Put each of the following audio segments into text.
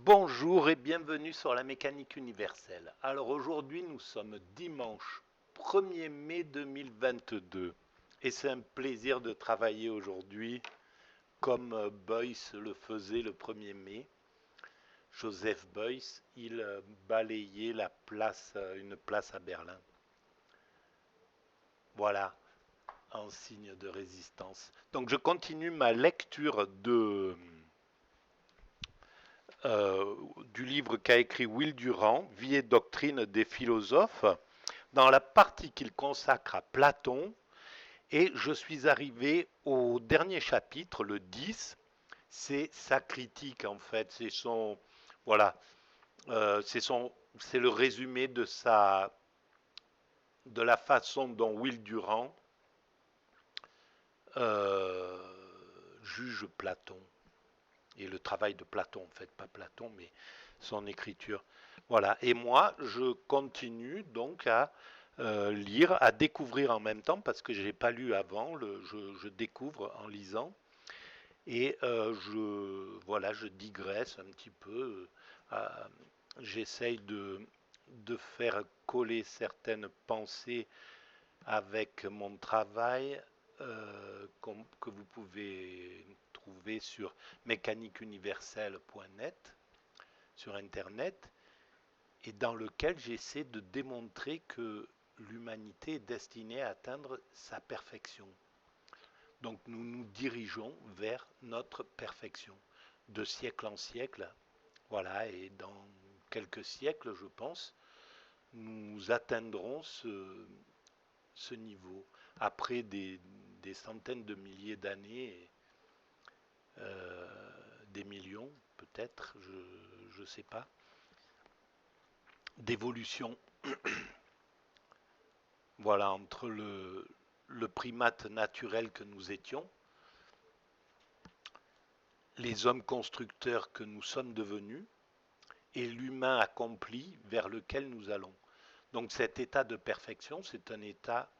Bonjour et bienvenue sur la mécanique universelle. Alors aujourd'hui nous sommes dimanche 1er mai 2022 et c'est un plaisir de travailler aujourd'hui comme Beuys le faisait le 1er mai. Joseph Beuys, il balayait une place à Berlin. Voilà, en signe de résistance. Donc je continue ma lecture du livre qu'a écrit Will Durant, Vie et doctrine des philosophes, dans la partie qu'il consacre à Platon, et je suis arrivé au dernier chapitre, le 10, c'est sa critique en fait, voilà, c'est le résumé de la façon dont Will Durant euh, juge Platon et le travail de Platon en fait, pas Platon mais son écriture. Voilà. Et moi, je continue donc à lire, à découvrir en même temps, parce que je n'ai pas lu avant, je découvre en lisant. Et voilà, je digresse un petit peu. euh, J'essaye de faire coller certaines pensées avec mon travail que vous pouvez trouver sur mécaniqueuniverselle.net, sur Internet, et dans lequel j'essaie de démontrer que l'humanité est destinée à atteindre sa perfection. Donc nous nous dirigeons vers notre perfection, de siècle en siècle. Voilà, et dans quelques siècles, je pense, nous atteindrons ce niveau. Après des centaines de milliers d'années, des millions peut-être, je ne sais pas, d'évolution. Voilà, entre le primate naturel que nous étions, les hommes constructeurs que nous sommes devenus, et l'humain accompli vers lequel nous allons. Donc cet état de perfection, c'est un état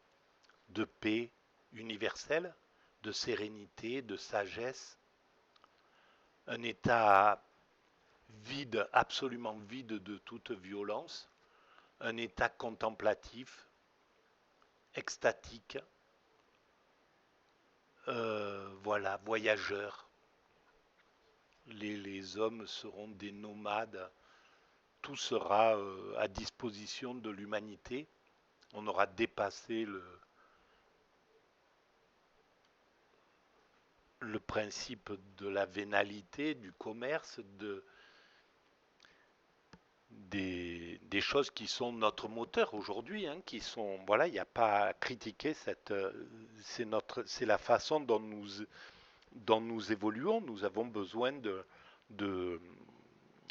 de paix universelle, de sérénité, de sagesse, un état vide, absolument vide de toute violence, un état contemplatif, extatique, voilà, voyageur. Les hommes seront des nomades, tout sera à disposition de l'humanité. On aura dépassé le principe de la vénalité, du commerce, des choses qui sont notre moteur aujourd'hui, hein, qui sont, voilà, il n'y a pas à critiquer c'est la façon dont nous évoluons. Nous avons besoin de,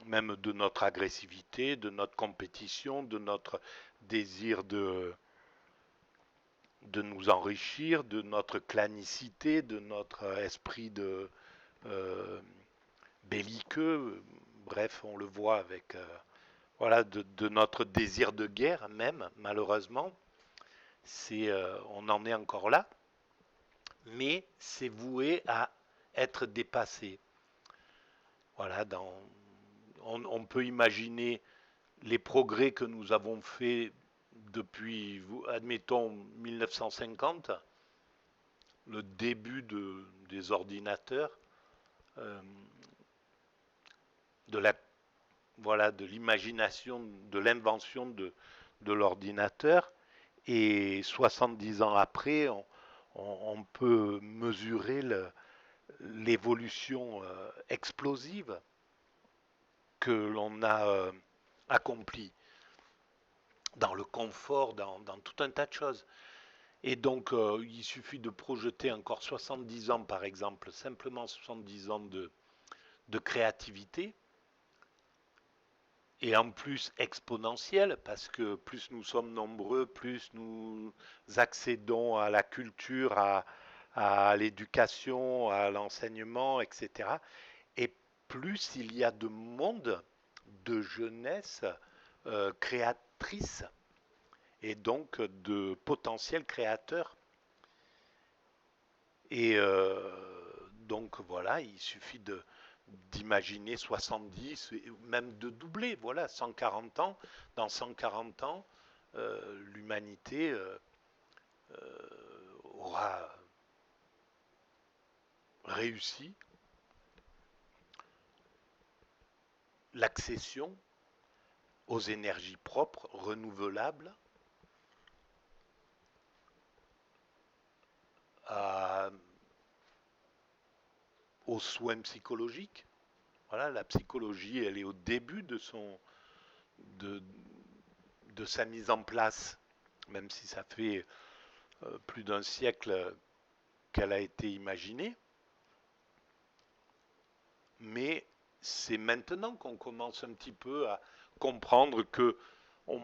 même de notre agressivité, de notre compétition, de notre désir de nous enrichir, de notre clanicité, de notre esprit euh, belliqueux. Bref, on le voit avec voilà, de notre désir de guerre même, malheureusement. On en est encore là, mais c'est voué à être dépassé. Voilà, on peut imaginer les progrès que nous avons faits depuis, admettons, 1950, le début des ordinateurs, euh, de la, voilà, de l'imagination, de l'invention de l'ordinateur, et 70 ans après, on peut mesurer l'évolution explosive que l'on a accomplie dans le confort, dans tout un tas de choses. Et donc, il suffit de projeter encore 70 ans, par exemple, simplement 70 ans de créativité, et en plus exponentielle, parce que plus nous sommes nombreux, plus nous accédons à la culture, à l'éducation, à l'enseignement, etc. Et plus il y a de monde, de jeunesse créatrice, et donc de potentiels créateurs. Et donc voilà, il suffit d'imaginer 70, et même de doubler, voilà, 140 ans. Dans 140 ans, l'humanité aura réussi l'accession aux énergies propres, renouvelables, à- aux soins psychologiques. Voilà, la psychologie, elle est au début de, de sa mise en place, même si ça fait plus d'un siècle qu'elle a été imaginée. Mais c'est maintenant qu'on commence un petit peu à comprendre que on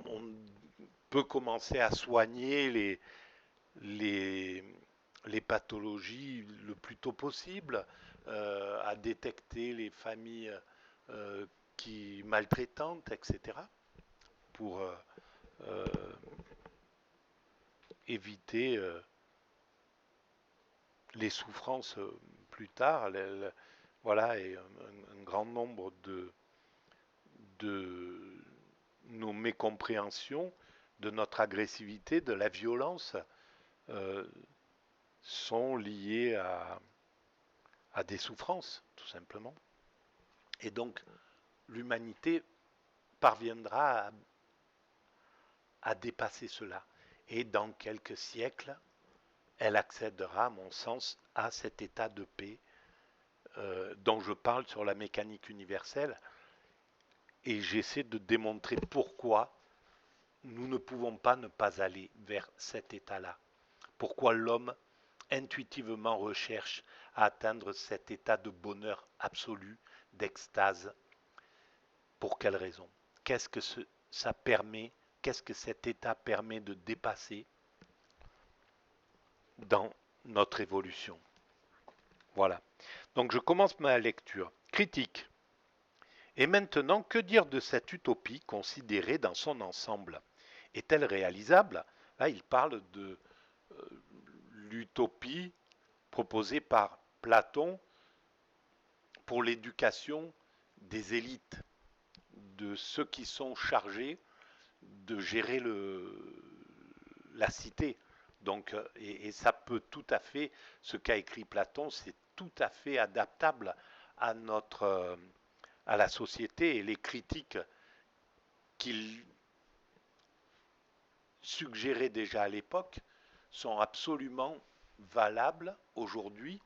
peut commencer à soigner les, les pathologies le plus tôt possible, à détecter les familles euh, qui maltraitantes, etc., pour euh, éviter les souffrances plus tard. Voilà, et un grand nombre de nos mécompréhensions, de notre agressivité, de la violence, euh, sont liées à des souffrances, tout simplement. Et donc, l'humanité parviendra à dépasser cela. Et dans quelques siècles, elle accédera, à mon sens, à cet état de paix dont je parle sur la mécanique universelle. Et j'essaie de démontrer pourquoi nous ne pouvons pas ne pas aller vers cet état-là. Pourquoi l'homme intuitivement recherche à atteindre cet état de bonheur absolu, d'extase. Pour quelle raison? Qu'est-ce que ça permet? Qu'est-ce que cet état permet de dépasser dans notre évolution? Voilà. Donc je commence ma lecture. Critique. Et maintenant, que dire de cette utopie considérée dans son ensemble? Est-elle réalisable? Là, il parle de l'utopie proposée par Platon pour l'éducation des élites, de ceux qui sont chargés de gérer la cité. Donc, et ça peut tout à fait, ce qu'a écrit Platon, c'est tout à fait adaptable à à la société, et les critiques qu'il suggérait déjà à l'époque sont absolument valables aujourd'hui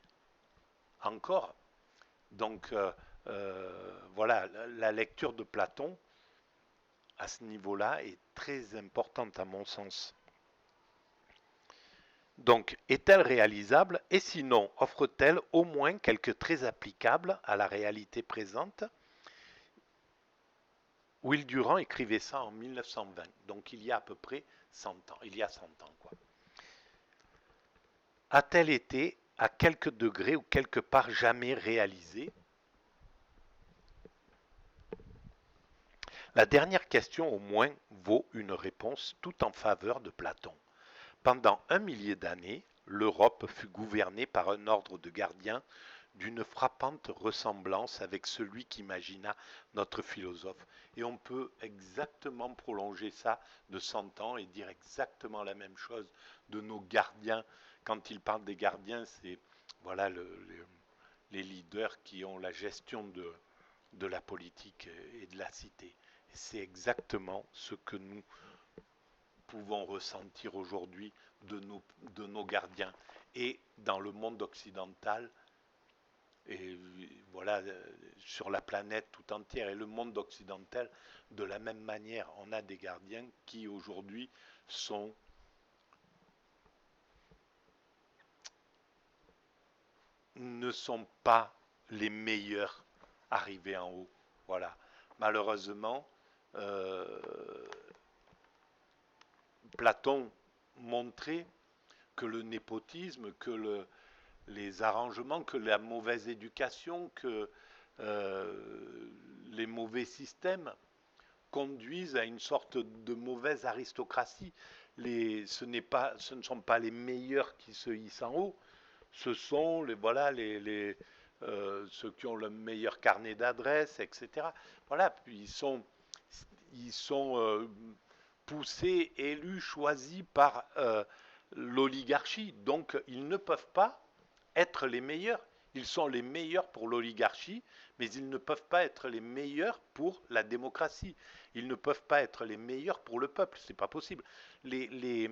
encore. Donc, voilà, la lecture de Platon à ce niveau-là est très importante à mon sens. Donc, est-elle réalisable et sinon, offre-t-elle au moins quelques traits applicables à la réalité présente? Will Durant écrivait ça en 1920, donc il y a à peu près 100 ans, il y a 100 ans quoi. A-t-elle été à quelques degrés ou quelque part jamais réalisée? La dernière question au moins vaut une réponse tout en faveur de Platon. Pendant 1 millier d'années, l'Europe fut gouvernée par un ordre de gardiens d'une frappante ressemblance avec celui qu'imagina notre philosophe. Et on peut exactement prolonger ça de 100 ans et dire exactement la même chose de nos gardiens. Quand il parle des gardiens, c'est voilà les leaders qui ont la gestion de la politique et de la cité. C'est exactement ce que nous pouvons ressentir aujourd'hui de nos gardiens. Et dans le monde occidental, et voilà, sur la planète tout entière, et le monde occidental, de la même manière, on a des gardiens qui aujourd'hui ne sont pas les meilleurs arrivés en haut. Voilà. Malheureusement, euh, Platon montrait que le népotisme, les arrangements, que la mauvaise éducation, que les mauvais systèmes conduisent à une sorte de mauvaise aristocratie. Ce ne sont pas les meilleurs qui se hissent en haut, ce sont voilà, ceux qui ont le meilleur carnet d'adresses, etc. Voilà, puis ils sont poussés, élus, choisis par l'oligarchie. Donc ils ne peuvent pas être les meilleurs. Ils sont les meilleurs pour l'oligarchie, mais ils ne peuvent pas être les meilleurs pour la démocratie. Ils ne peuvent pas être les meilleurs pour le peuple. C'est pas possible. Les, les,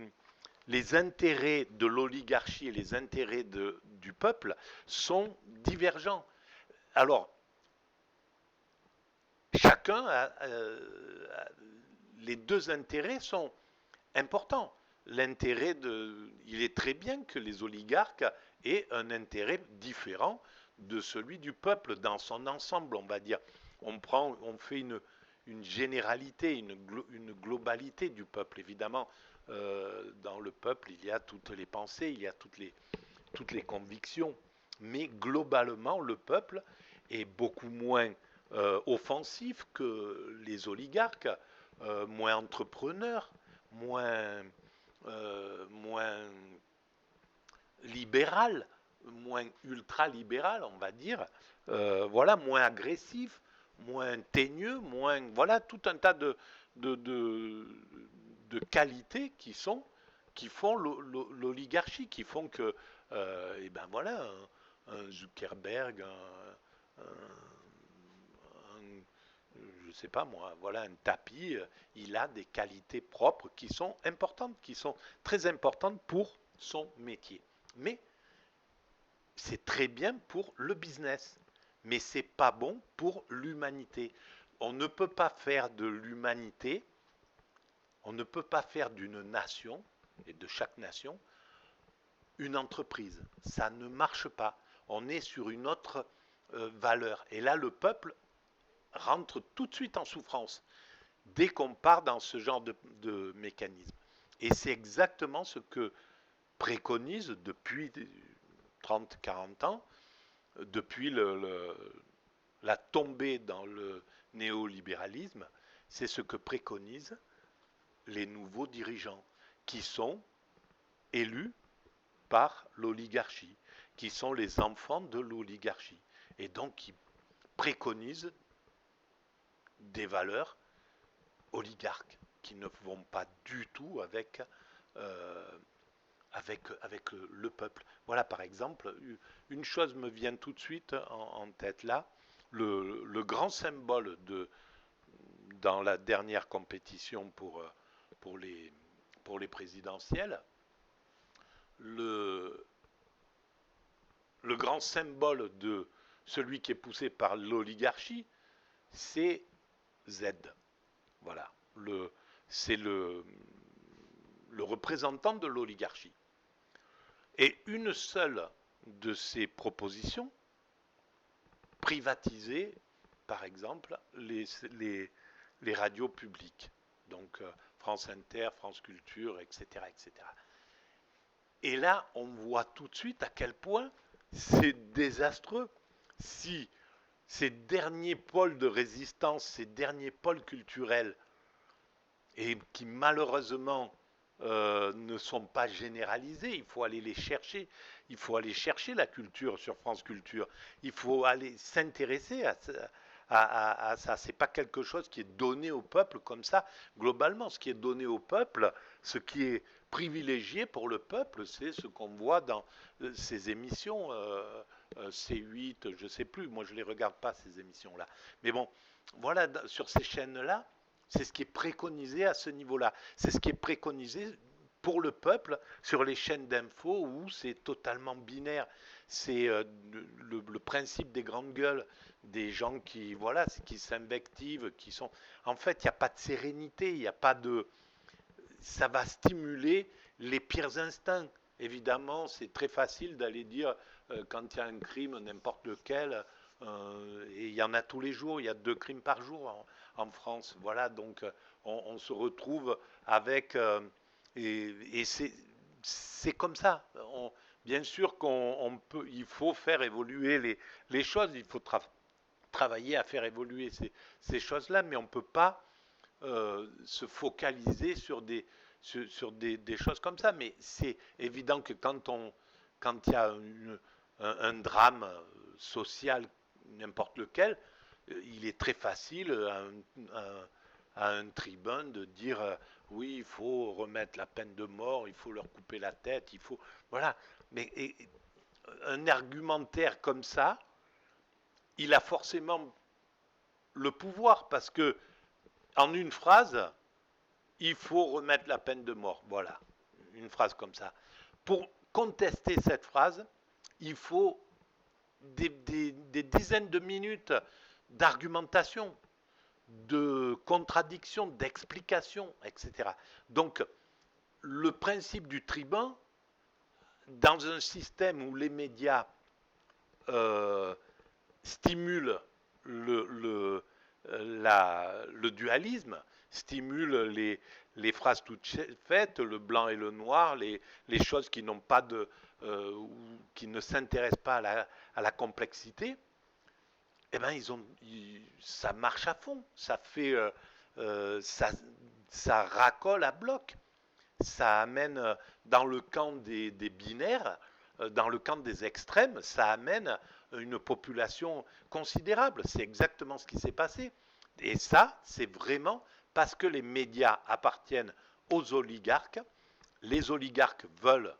les intérêts de l'oligarchie et les intérêts du peuple sont divergents. Alors, chacun les deux intérêts sont importants. Il est très bien que les oligarques aient un intérêt différent de celui du peuple dans son ensemble, on va dire. On fait une généralité, une globalité du peuple. Évidemment, dans le peuple, il y a toutes les pensées, il y a toutes les convictions. Mais globalement, le peuple est beaucoup moins offensif que les oligarques, moins entrepreneur, moins libéral, moins ultra-libéral, on va dire, voilà, moins agressif, moins teigneux, moins, voilà, tout un tas de, de, de qualités qui font l'oligarchie, qui font que, et ben voilà, un Zuckerberg, je sais pas moi, voilà, un tapis, il a des qualités propres qui sont importantes, qui sont très importantes pour son métier. Mais c'est très bien pour le business, mais c'est pas bon pour l'humanité. On ne peut pas faire de l'humanité, on ne peut pas faire d'une nation et de chaque nation une entreprise. Ça ne marche pas. On est sur une autre valeur. Et là, le peuple rentre tout de suite en souffrance dès qu'on part dans ce genre de mécanisme. Et c'est exactement ce que préconise depuis 30-40 ans, depuis la tombée dans le néolibéralisme, c'est ce que préconisent les nouveaux dirigeants qui sont élus par l'oligarchie, qui sont les enfants de l'oligarchie, et donc qui préconisent des valeurs oligarques qui ne vont pas du tout euh, avec le peuple. Voilà, par exemple, une chose me vient tout de suite en tête là, le grand symbole dans la dernière compétition pour, les, pour les présidentielles, le, le grand symbole de celui qui est poussé par l'oligarchie, c'est Z. Voilà, c'est le représentant de l'oligarchie. Et une seule de ces propositions, privatiser, par exemple, les radios publiques, donc France Inter, France Culture, etc., etc. Et là, on voit tout de suite à quel point c'est désastreux si ces derniers pôles de résistance, ces derniers pôles culturels, et qui malheureusement ne sont pas généralisés. Il faut aller les chercher. Il faut aller chercher la culture sur France Culture. Il faut aller s'intéresser à ça. C'est pas quelque chose qui est donné au peuple comme ça. Globalement, ce qui est donné au peuple, ce qui est privilégié pour le peuple, c'est ce qu'on voit dans ces émissions C8, je sais plus. Moi, je les regarde pas ces émissions-là. Mais bon, voilà, sur ces chaînes-là, c'est ce qui est préconisé à ce niveau-là. C'est ce qui est préconisé pour le peuple sur les chaînes d'infos où c'est totalement binaire. C'est le principe des grandes gueules, des gens qui voilà, qui s'invectivent, qui sont. En fait, il n'y a pas de sérénité, il n'y a pas de. Ça va stimuler les pires instincts. Évidemment, c'est très facile d'aller dire quand il y a un crime, n'importe lequel, et il y en a tous les jours, il y a 2 crimes par jour en France. Voilà, donc on se retrouve avec. Et c'est comme ça. Bien sûr il faut faire évoluer les choses, il faut travailler à faire évoluer ces choses-là, mais on ne peut pas se focaliser sur des choses comme ça. Mais c'est évident que quand il y a un drame social, n'importe lequel, il est très facile à un tribun de dire oui, il faut remettre la peine de mort, il faut leur couper la tête, il faut. Voilà. Mais un argumentaire comme ça, il a forcément le pouvoir parce que en une phrase, il faut remettre la peine de mort. Voilà, une phrase comme ça. Pour contester cette phrase, il faut des dizaines de minutes d'argumentation, de contradiction, d'explication, etc. Donc, le principe du tribun, dans un système où les médias euh, stimulent le dualisme, stimulent les phrases toutes faites, le blanc et le noir, les choses qui n'ont pas de, qui ne s'intéressent pas à la complexité, eh ben ça marche à fond, ça fait, ça racole à bloc, ça amène dans le camp des binaires, dans le camp des extrêmes, ça amène une population considérable. C'est exactement ce qui s'est passé. Et ça, c'est vraiment parce que les médias appartiennent aux oligarques. Les oligarques veulent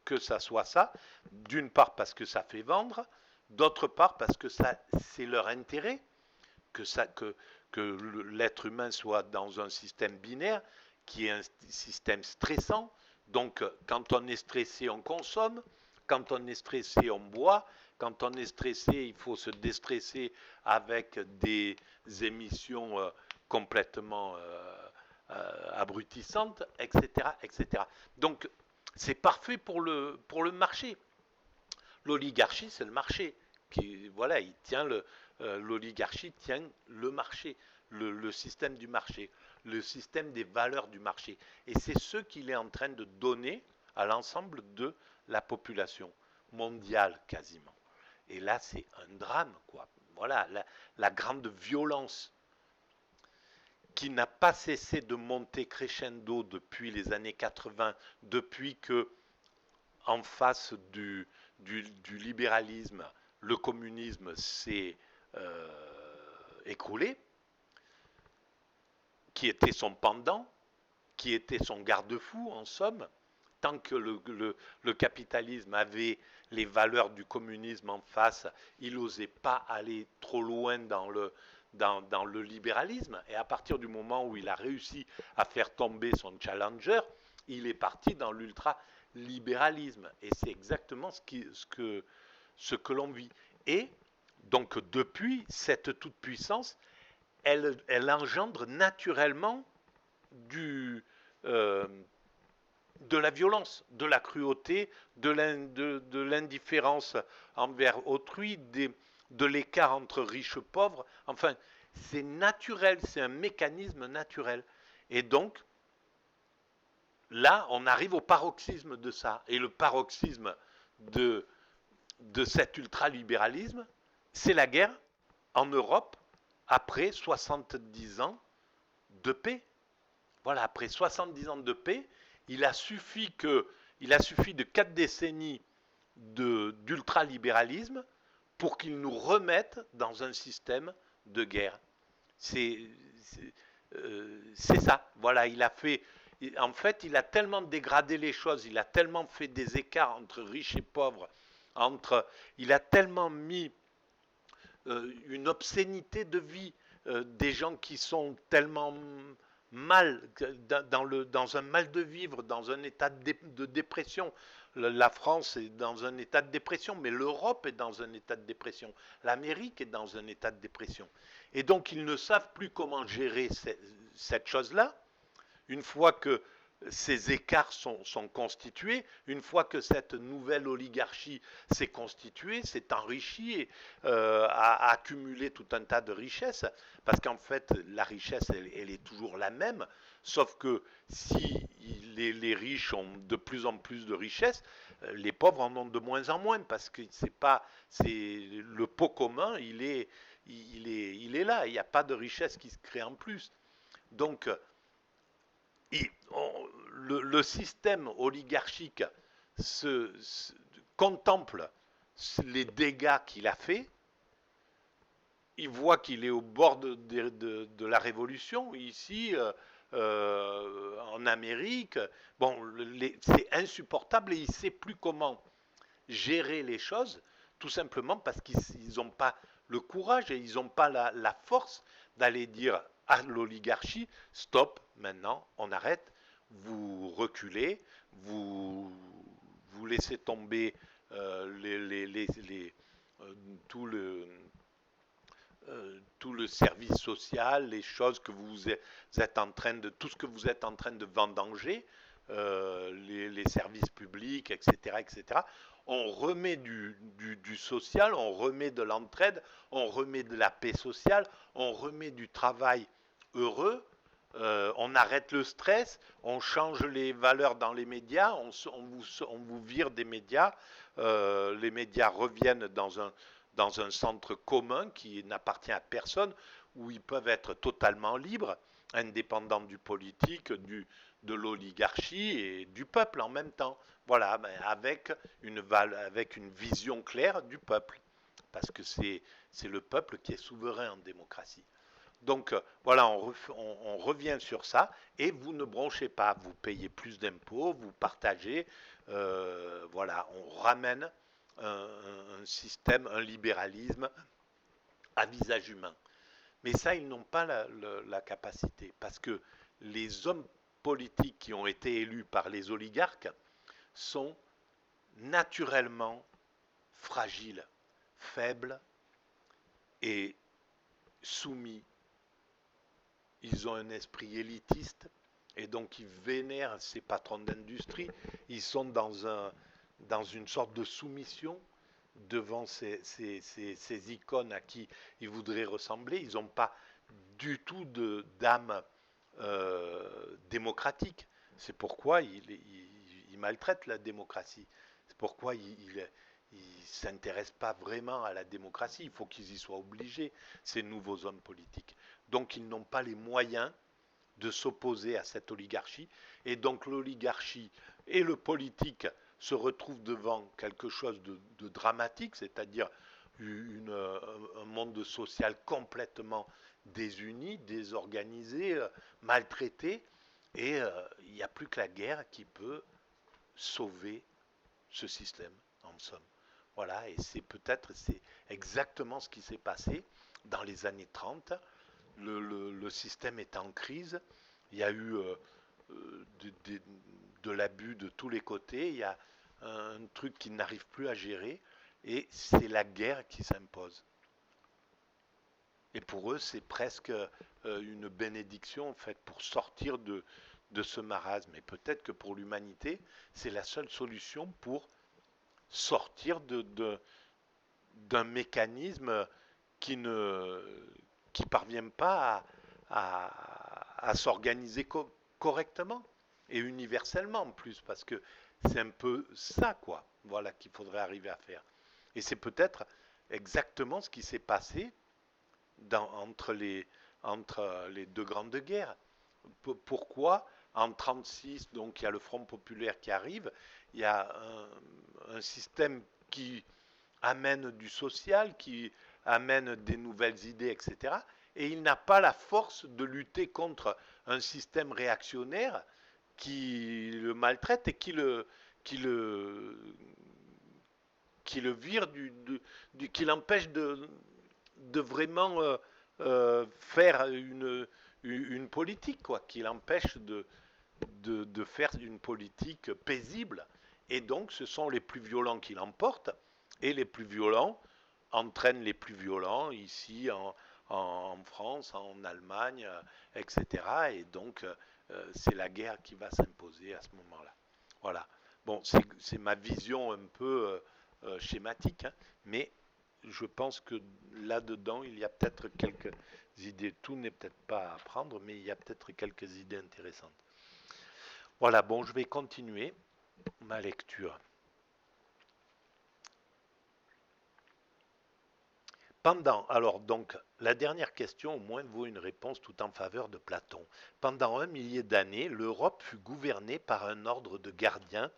que ça soit ça, d'une part parce que ça fait vendre, d'autre part parce que c'est leur intérêt que l'être humain soit dans un système binaire qui est un système stressant. Donc, quand on est stressé, on consomme. Quand on est stressé, on boit. Quand on est stressé, il faut se déstresser avec des émissions complètement abrutissantes, etc., etc. Donc, c'est parfait pour le marché. L'oligarchie, c'est le marché. Voilà, l'oligarchie tient le marché, le système du marché, le système des valeurs du marché. Et c'est ce qu'il est en train de donner à l'ensemble de la population mondiale quasiment. Et là, c'est un drame, quoi. Voilà, la grande violence qui n'a pas cessé de monter crescendo depuis les années 80, depuis que, en face du libéralisme, le communisme s'est écroulé, qui était son pendant, qui était son garde-fou en somme, tant que le capitalisme avait les valeurs du communisme en face, il n'osait pas aller trop loin dans le libéralisme. Et à partir du moment où il a réussi à faire tomber son challenger, il est parti dans l'ultra-libéralisme. Et c'est exactement ce que l'on vit. Et donc depuis, cette toute-puissance, elle engendre naturellement du, euh, de la violence, de la cruauté, de l'indifférence envers autrui, de l'écart entre riches et pauvres. Enfin, c'est naturel, c'est un mécanisme naturel. Et donc, là, on arrive au paroxysme de ça. Et le paroxysme de, de cet ultralibéralisme, c'est la guerre en Europe après 70 ans de paix. Voilà, après 70 ans de paix, il a suffi de 4 décennies d'ultralibéralisme pour qu'il nous remette dans un système de guerre. C'est ça. Voilà, en fait, il a tellement dégradé les choses, il a tellement fait des écarts entre riches et pauvres, il a tellement mis une obscénité de vie, des gens qui sont tellement mal, dans un mal de vivre, dans un état de dépression. La France est dans un état de dépression, mais l'Europe est dans un état de dépression. L'Amérique est dans un état de dépression. Et donc ils ne savent plus comment gérer cette chose-là. Une fois que ces écarts sont constitués, une fois que cette nouvelle oligarchie s'est constituée, s'est enrichie, a accumulé tout un tas de richesses, parce qu'en fait, la richesse, elle est toujours la même, sauf que si les riches ont de plus en plus de richesses, les pauvres en ont de moins en moins, parce que le pot commun, il est là, il n'y a pas de richesse qui se crée en plus. Donc, le système oligarchique se contemple les dégâts qu'il a fait, il voit qu'il est au bord de la révolution ici en Amérique. Bon, c'est insupportable et il ne sait plus comment gérer les choses, tout simplement parce qu'ils n'ont pas le courage et ils n'ont pas la force d'aller dire à l'oligarchie, stop, maintenant, on arrête, vous reculez, vous, vous laissez tomber euh, tout le, tout le service social, les choses que vous êtes en train de, tout ce que vous êtes en train de vendanger, les services publics, etc., etc. On remet du social, on remet de l'entraide, on remet de la paix sociale, on remet du travail heureux, on arrête le stress, on change les valeurs dans les médias, on vous vire des médias, les médias reviennent dans un centre commun qui n'appartient à personne, où ils peuvent être totalement libres, indépendants du politique, de l'oligarchie et du peuple en même temps. Voilà, avec une vision claire du peuple, parce que c'est le peuple qui est souverain en démocratie. Donc voilà, on revient sur ça et vous ne bronchez pas, vous payez plus d'impôts, vous partagez, voilà, on ramène un système, un libéralisme à visage humain. Mais ça, ils n'ont pas la capacité parce que les hommes politiques qui ont été élus par les oligarques sont naturellement fragiles, faibles et soumis. Ils ont un esprit élitiste et donc ils vénèrent ces patrons d'industrie. Ils sont dans une sorte de soumission devant ces icônes à qui ils voudraient ressembler. Ils n'ont pas du tout d'âme démocratique. C'est pourquoi ils maltraitent la démocratie. C'est pourquoi ils ne s'intéressent pas vraiment à la démocratie. Il faut qu'ils y soient obligés, ces nouveaux hommes politiques. Donc ils n'ont pas les moyens de s'opposer à cette oligarchie. Et donc l'oligarchie et le politique se retrouvent devant quelque chose de dramatique, c'est-à-dire un monde social complètement désuni, désorganisé, maltraité, et il n'y a plus que la guerre qui peut sauver ce système, en somme. Voilà, et c'est exactement ce qui s'est passé dans les années 30. Le système est en crise. Il y a eu de l'abus de tous les côtés. Il y a un truc qui n'arrive plus à gérer. Et c'est la guerre qui s'impose. Et pour eux, c'est presque une bénédiction en fait pour sortir de ce marasme. Et peut-être que pour l'humanité, c'est la seule solution pour sortir d'un mécanisme qui ne qui parvient pas à s'organiser correctement et universellement en plus, parce que c'est un peu ça, quoi, voilà, qu'il faudrait arriver à faire. Et c'est peut-être exactement ce qui s'est passé entre les deux grandes guerres. Pourquoi en 1936, donc il y a le Front populaire qui arrive, il y a un système qui amène du social, qui amène des nouvelles idées, etc. Et il n'a pas la force de lutter contre un système réactionnaire qui le maltraite et qui le vire, qui l'empêche de vraiment faire une politique, quoi, qui l'empêche de faire une politique paisible. Et donc, ce sont les plus violents qui l'emportent, et les plus violents entraînent les plus violents ici en France, en Allemagne, etc. Et donc, c'est la guerre qui va s'imposer à ce moment-là. Voilà. Bon, c'est ma vision un peu schématique, hein, mais je pense que là-dedans, il y a peut-être quelques idées. Tout n'est peut-être pas à prendre, mais il y a peut-être quelques idées intéressantes. Voilà, bon, je vais continuer ma lecture. Alors donc, la dernière question au moins vaut une réponse tout en faveur de Platon. Pendant un millier d'années, l'Europe fut gouvernée par un ordre de gardiens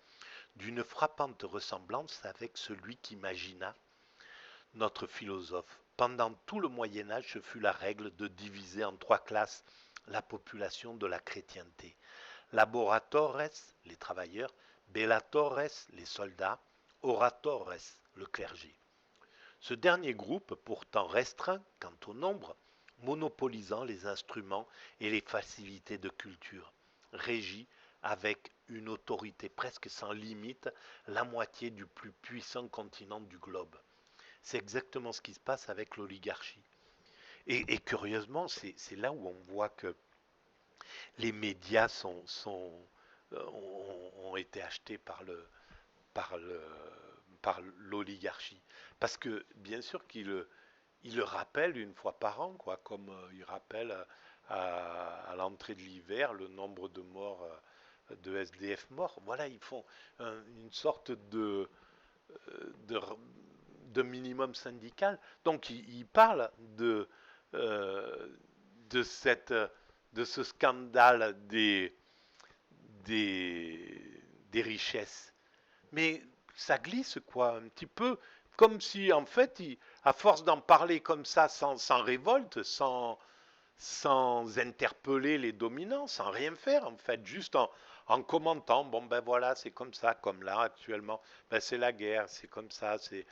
d'une frappante ressemblance avec celui qu'imagina notre philosophe. Pendant tout le Moyen Âge, ce fut la règle de diviser en trois classes la population de la chrétienté. Laboratores, les travailleurs, bellatores, les soldats, oratores, le clergé. Ce dernier groupe, pourtant restreint quant au nombre, monopolisant les instruments et les facilités de culture, régit avec une autorité presque sans limite la moitié du plus puissant continent du globe. C'est exactement ce qui se passe avec l'oligarchie. Et curieusement, c'est là où on voit que les médias ont été achetés par le, par l'oligarchie. Parce que bien sûr qu'il le rappelle une fois par an, quoi, comme il rappelle à l'entrée de l'hiver le nombre de morts, de SDF morts. Voilà, ils font une sorte de, de minimum syndical. Donc il parle euh, de ce scandale des richesses. Mais ça glisse, quoi, un petit peu. Comme si, en fait, à force d'en parler comme ça, sans révolte, sans interpeller les dominants, sans rien faire, en fait, juste en commentant, bon ben voilà, c'est comme ça, comme là actuellement, ben c'est la guerre, c'est comme ça, c'est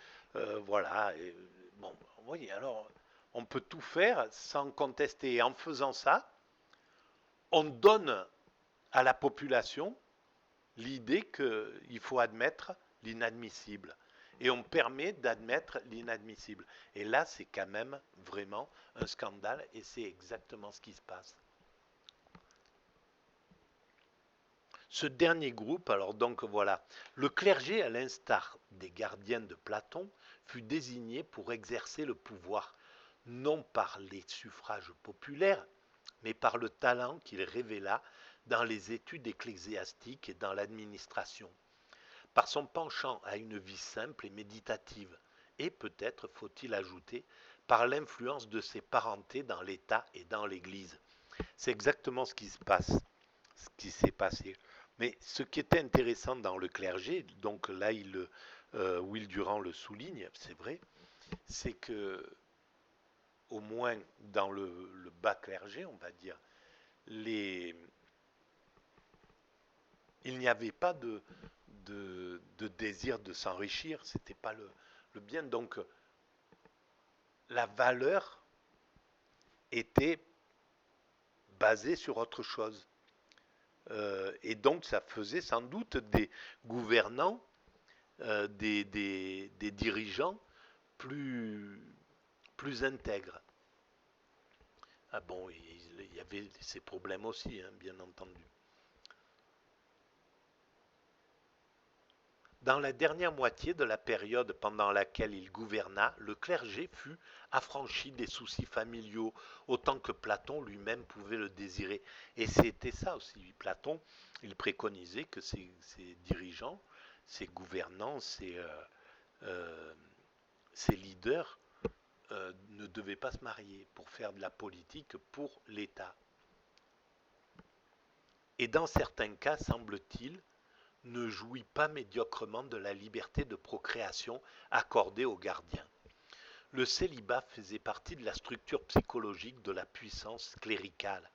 voilà. Et, bon, oui, alors on peut tout faire sans contester. Et en faisant ça, on donne à la population l'idée qu'il faut admettre l'inadmissible. Et on permet d'admettre l'inadmissible. Et là, c'est quand même vraiment un scandale et c'est exactement ce qui se passe. Ce dernier groupe, alors donc voilà, le clergé, à l'instar des gardiens de Platon, fut désigné pour exercer le pouvoir, non par les suffrages populaires, mais par le talent qu'il révéla dans les études ecclésiastiques et dans l'administration, par son penchant à une vie simple et méditative, et peut-être, faut-il ajouter, par l'influence de ses parentés dans l'État et dans l'Église. C'est exactement ce qui se passe, ce qui s'est passé. Mais ce qui était intéressant dans le clergé, donc là, Will Durand le souligne, c'est vrai, c'est que, au moins dans le bas clergé, on va dire, les, il n'y avait pas de désir de s'enrichir, c'était pas le bien. Donc la valeur était basée sur autre chose. Et donc ça faisait sans doute des gouvernants, des dirigeants plus intègres. Ah bon, il y avait ces problèmes aussi, hein, bien entendu. Dans la dernière moitié de la période pendant laquelle il gouverna, le clergé fut affranchi des soucis familiaux autant que Platon lui-même pouvait le désirer. Et c'était ça aussi. Platon, il préconisait que ses dirigeants, ses gouvernants, euh, ses leaders ne devaient pas se marier pour faire de la politique pour l'État. Et dans certains cas, semble-t-il, ne jouit pas médiocrement de la liberté de procréation accordée aux gardiens. Le célibat faisait partie de la structure psychologique de la puissance cléricale,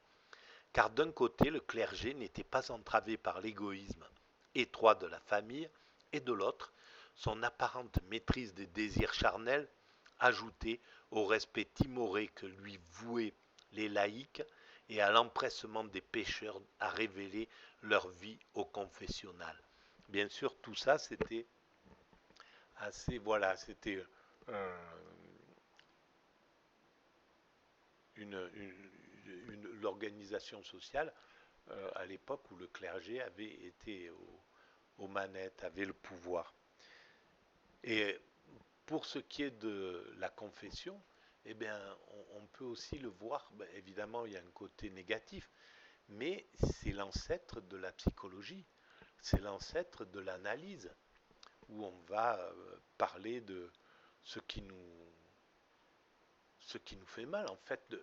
car d'un côté le clergé n'était pas entravé par l'égoïsme étroit de la famille, et de l'autre, son apparente maîtrise des désirs charnels, ajoutée au respect timoré que lui vouaient les laïcs et à l'empressement des pécheurs à révéler leur vie au confessionnal. Bien sûr, tout ça, c'était assez, voilà, c'était l'organisation sociale à l'époque où le clergé avait été aux manettes, avait le pouvoir. Et pour ce qui est de la confession, eh bien, on peut aussi le voir, ben, évidemment, il y a un côté négatif, mais c'est l'ancêtre de la psychologie, c'est l'ancêtre de l'analyse, où on va parler de ce qui nous, ce qui nous fait mal. En fait,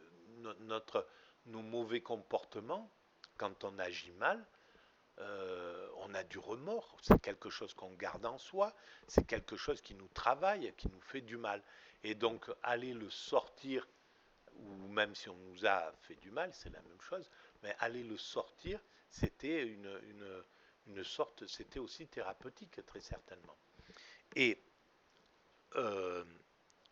notre, nos mauvais comportements, quand on agit mal, on a du remords, c'est quelque chose qu'on garde en soi, c'est quelque chose qui nous travaille, qui nous fait du mal. Et donc aller le sortir, ou même si on nous a fait du mal, c'est la même chose, mais aller le sortir, c'était une sorte, c'était aussi thérapeutique, très certainement. Et euh,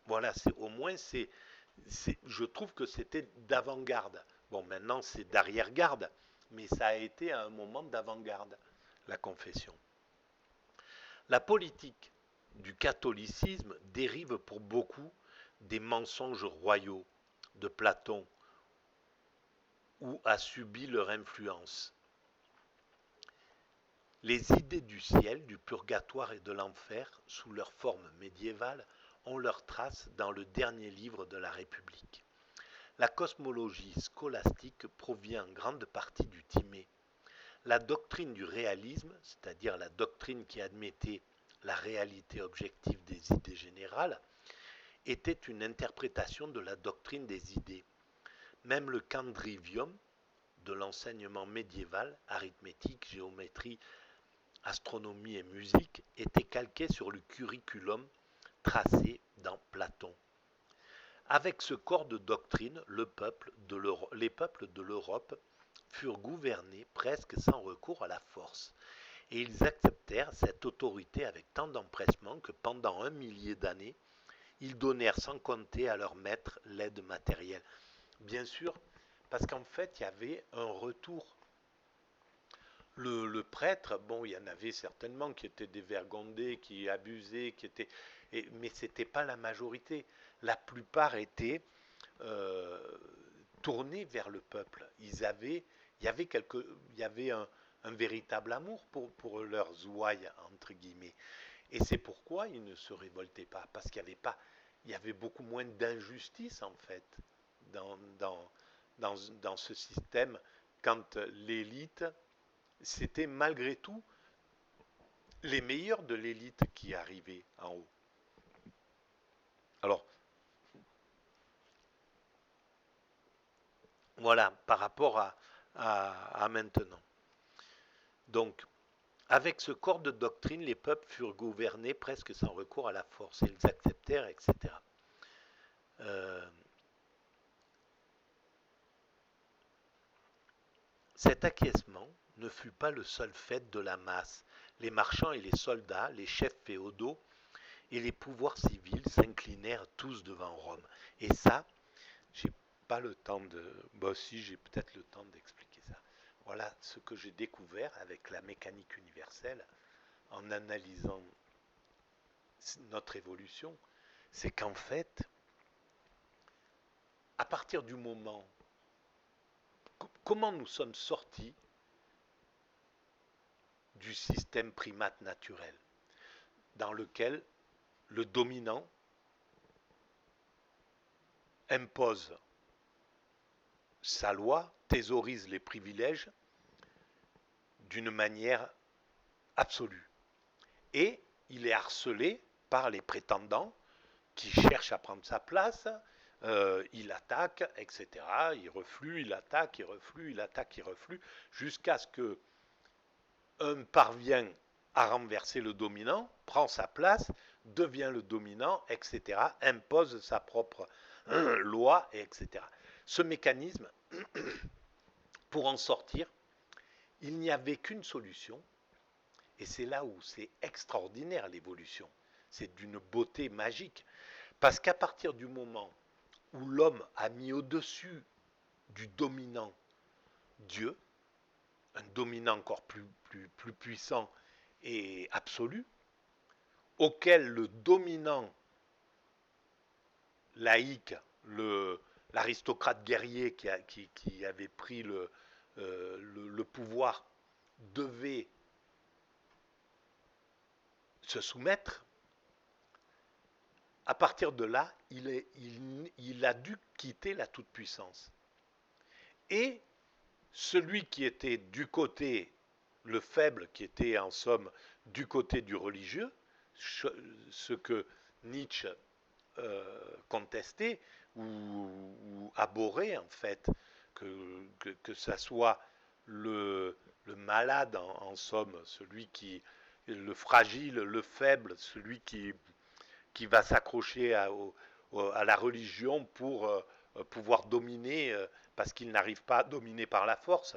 voilà, au moins, je trouve que c'était d'avant-garde. Bon, maintenant, c'est d'arrière-garde, mais ça a été à un moment d'avant-garde, la confession. La politique du catholicisme dérive pour beaucoup des mensonges royaux de Platon, où a subi leur influence. Les idées du ciel, du purgatoire et de l'enfer, sous leur forme médiévale, ont leurs traces dans le dernier livre de la République. La cosmologie scolastique provient en grande partie du Timée. La doctrine du réalisme, c'est-à-dire la doctrine qui admettait la réalité objective des idées générales, était une interprétation de la doctrine des idées. Même le quadrivium de l'enseignement médiéval, arithmétique, géométrie, astronomie et musique, était calqué sur le curriculum tracé dans Platon. Avec ce corps de doctrine, les peuples de l'Europe furent gouvernés presque sans recours à la force, et ils acceptèrent cette autorité avec tant d'empressement que pendant 1 millier d'années, ils donnèrent sans compter à leurs maîtres l'aide matérielle. Bien sûr, parce qu'en fait, il y avait un retour. Le prêtre, bon, il y en avait certainement qui étaient dévergondés, qui abusaient, mais ce n'était pas la majorité. La plupart étaient euh, tournés vers le peuple. Il y avait un véritable amour pour leurs ouailles, entre guillemets. Et c'est pourquoi ils ne se révoltaient pas, parce il y avait beaucoup moins d'injustice, en fait, dans, dans, dans ce système, quand l'élite, c'était malgré tout les meilleurs de l'élite qui arrivaient en haut. Alors, voilà, par rapport à maintenant. Donc, avec ce corps de doctrine, les peuples furent gouvernés presque sans recours à la force. Ils acceptèrent, etc. Euh, Cet acquiescement ne fut pas le seul fait de la masse. Les marchands et les soldats, les chefs féodaux et les pouvoirs civils s'inclinèrent tous devant Rome. Et ça, j'ai pas le temps de. Bah, si, j'ai peut-être le temps d'expliquer ça. Voilà ce que j'ai découvert avec la mécanique universelle en analysant notre évolution. C'est qu'en fait, à partir du moment. Comment nous sommes sortis du système primate naturel dans lequel le dominant impose sa loi, thésaurise les privilèges d'une manière absolue. Et il est harcelé par les prétendants qui cherchent à prendre sa place, il attaque, etc. Il reflue, il attaque, il reflue, il attaque, il reflue, jusqu'à ce que un parvient à renverser le dominant, prend sa place, devient le dominant, etc., impose sa propre loi, etc. Ce mécanisme, pour en sortir, il n'y avait qu'une solution, et c'est là où c'est extraordinaire l'évolution. C'est d'une beauté magique, parce qu'à partir du moment où l'homme a mis au-dessus du dominant Dieu, un dominant encore plus puissant et absolu, auquel le dominant laïque, l'aristocrate guerrier qui avait pris le pouvoir, devait se soumettre, à partir de là, il a dû quitter la toute-puissance. Et celui qui était du côté, le faible, qui était en somme du côté du religieux, ce que Nietzsche contestait ou abhorrait en fait, que ça soit le malade en somme, celui qui, le fragile, le faible, celui qui va s'accrocher à la religion pour pouvoir dominer parce qu'il n'arrive pas à dominer par la force,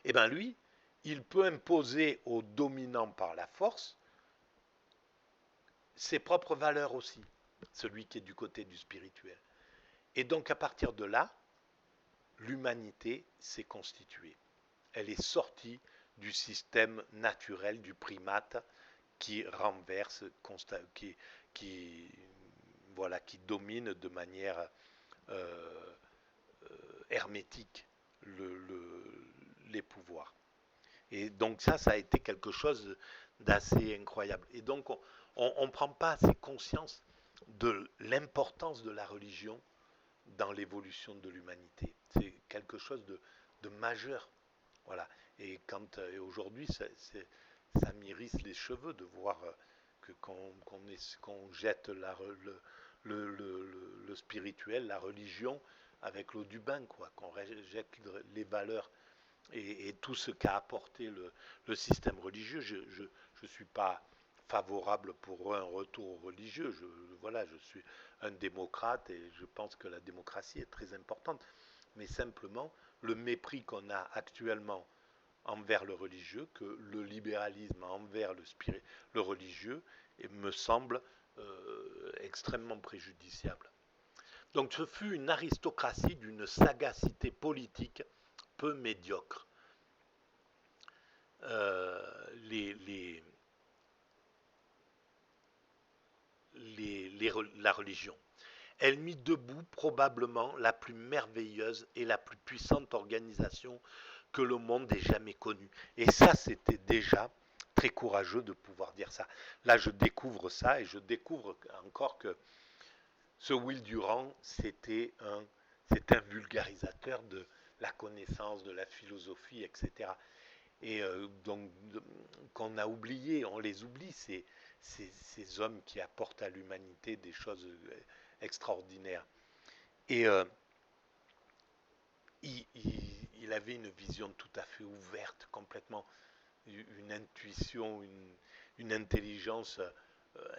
et bien lui, il peut imposer aux dominants par la force ses propres valeurs aussi, celui qui est du côté du spirituel. Et donc à partir de là, l'humanité s'est constituée. Elle est sortie du système naturel du primate qui renverse, qui, voilà, qui domine de manière euh, hermétique les pouvoirs. Et donc ça a été quelque chose d'assez incroyable. Et donc on ne prend pas assez conscience de l'importance de la religion dans l'évolution de l'humanité. C'est quelque chose de majeur. Voilà. Et quand aujourd'hui, ça m'irrisse les cheveux de voir qu'on jette le spirituel, la religion avec l'eau du bain, quoi. Qu'on jette les valeurs et tout ce qu'a apporté le système religieux. Je ne suis pas favorable pour un retour religieux. Voilà, je suis un démocrate et je pense que la démocratie est très importante. Mais simplement, le mépris qu'on a actuellement envers le religieux, que le libéralisme envers le religieux, me semble extrêmement préjudiciable. Donc ce fut une aristocratie d'une sagacité politique peu médiocre. Euh, les, les, la religion. Elle mit debout probablement la plus merveilleuse et la plus puissante organisation que le monde ait jamais connue. Et ça, c'était déjà très courageux de pouvoir dire ça. Là, je découvre ça et je découvre encore que ce Will Durant, c'est un vulgarisateur de la connaissance, de la philosophie, etc. Et donc, qu'on a oublié, on les oublie, ces hommes qui apportent à l'humanité des choses extraordinaires. Et il avait une vision tout à fait ouverte, complètement, une intuition, une intelligence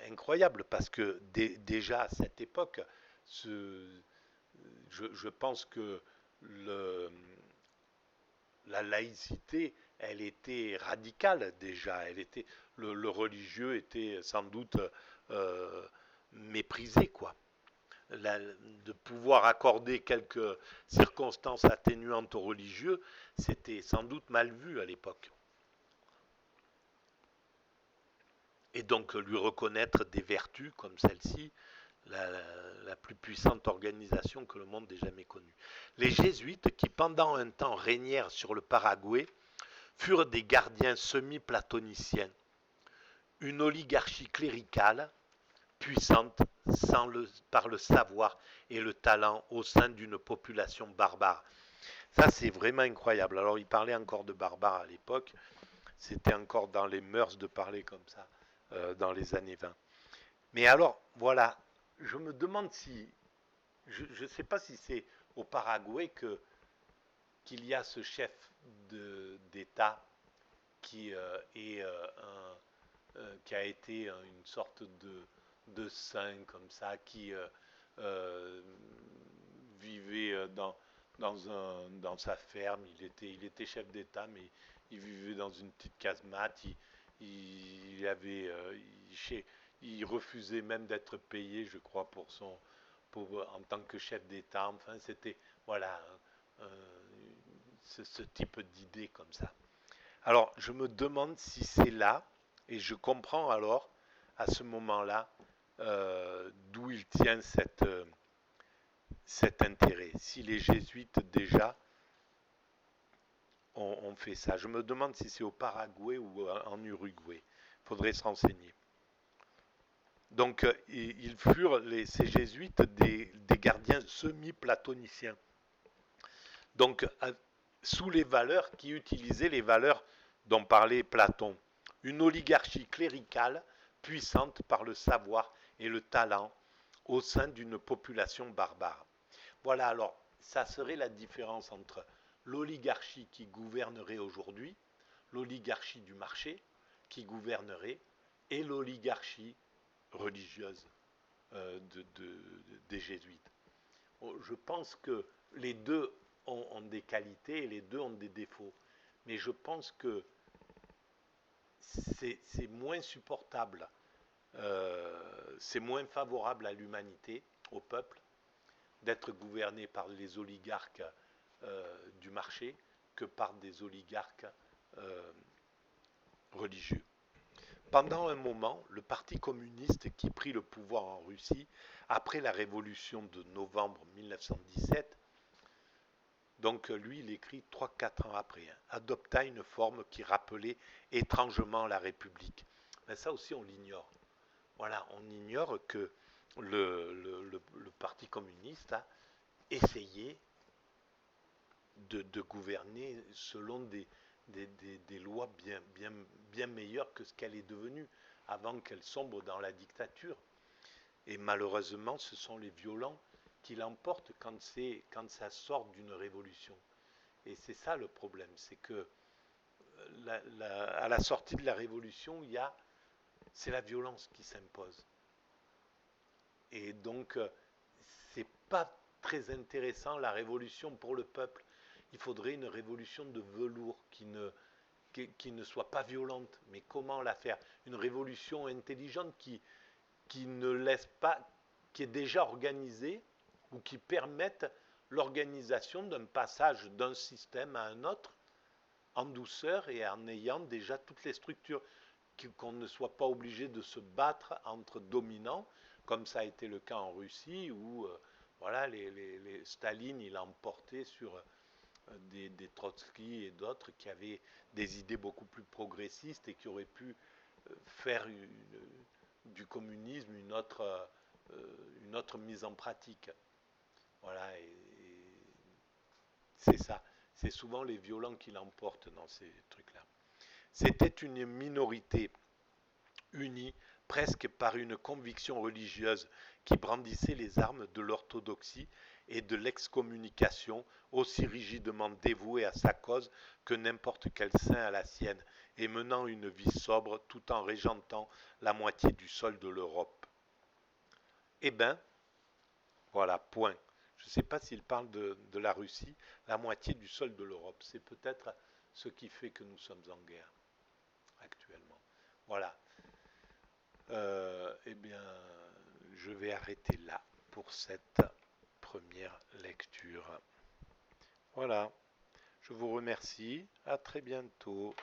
incroyable, parce que déjà à cette époque, je pense que le, la laïcité, elle était radicale déjà. Le religieux était sans doute euh, méprisé, quoi. De pouvoir accorder quelques circonstances atténuantes aux religieux, c'était sans doute mal vu à l'époque. Et donc lui reconnaître des vertus comme celle-ci, la plus puissante organisation que le monde ait jamais connue. Les jésuites, qui pendant un temps régnèrent sur le Paraguay, furent des gardiens semi-platoniciens, une oligarchie cléricale puissante par le savoir et le talent au sein d'une population barbare. Ça, c'est vraiment incroyable. Alors, il parlait encore de barbares à l'époque. C'était encore dans les mœurs de parler comme ça, dans les années 20. Mais alors, voilà, je me demande si, je ne sais pas si c'est au Paraguay qu'il y a ce chef d'État qui qui a été une sorte de saint comme ça, qui vivait dans sa ferme. Il était chef d'État, mais il vivait dans une petite casemate. Il avait, il refusait même d'être payé, je crois, en tant que chef d'État. Enfin, c'était, voilà, ce type d'idée comme ça. Alors, je me demande si c'est là, et je comprends alors, à ce moment-là, d'où il tient cet intérêt. Si les jésuites, déjà, ont fait ça. Je me demande si c'est au Paraguay ou en Uruguay. Il faudrait se renseigner. Donc, ils furent, ces jésuites, des gardiens semi-platoniciens. Donc, sous les valeurs qui utilisaient les valeurs dont parlait Platon. Une oligarchie cléricale puissante par le savoir et le talent au sein d'une population barbare. Voilà, alors, ça serait la différence entre l'oligarchie qui gouvernerait aujourd'hui, l'oligarchie du marché qui gouvernerait, et l'oligarchie religieuse des jésuites. Je pense que les deux ont des qualités et les deux ont des défauts. Mais je pense que c'est moins supportable, c'est moins favorable à l'humanité, au peuple, d'être gouverné par les oligarques du marché que par des oligarques euh, religieux. Pendant un moment, le Parti communiste qui prit le pouvoir en Russie après la révolution de novembre 1917, donc lui il écrit 3-4 ans après, adopta une forme qui rappelait étrangement la République. Mais ça aussi on l'ignore. Voilà, on ignore que le Parti communiste a essayé de gouverner selon des lois bien meilleures que ce qu'elle est devenue avant qu'elle sombre dans la dictature. Et malheureusement, ce sont les violents qui l'emportent quand ça sort d'une révolution. Et c'est ça le problème, c'est que à la sortie de la révolution, c'est la violence qui s'impose. Et donc, c'est pas très intéressant la révolution pour le peuple. Il faudrait une révolution de velours qui ne soit pas violente. Mais comment la faire? Une révolution intelligente qui ne laisse pas, qui est déjà organisée ou qui permette l'organisation d'un passage d'un système à un autre en douceur et en ayant déjà toutes les structures, qu'on ne soit pas obligé de se battre entre dominants, comme ça a été le cas en Russie, où voilà, Staline il a emporté sur des Trotsky et d'autres qui avaient des idées beaucoup plus progressistes et qui auraient pu faire du communisme une autre mise en pratique. Voilà, et c'est ça. C'est souvent les violents qui l'emportent dans ces trucs-là. C'était une minorité unie presque par une conviction religieuse qui brandissait les armes de l'orthodoxie et de l'excommunication, aussi rigidement dévouée à sa cause que n'importe quel saint à la sienne, et menant une vie sobre tout en régentant la moitié du sol de l'Europe. Eh bien, voilà, point. Je ne sais pas s'il parle de la Russie, la moitié du sol de l'Europe. C'est peut-être ce qui fait que nous sommes en guerre actuellement. Voilà. Eh bien, je vais arrêter là pour cette première lecture. Voilà. Je vous remercie. À très bientôt.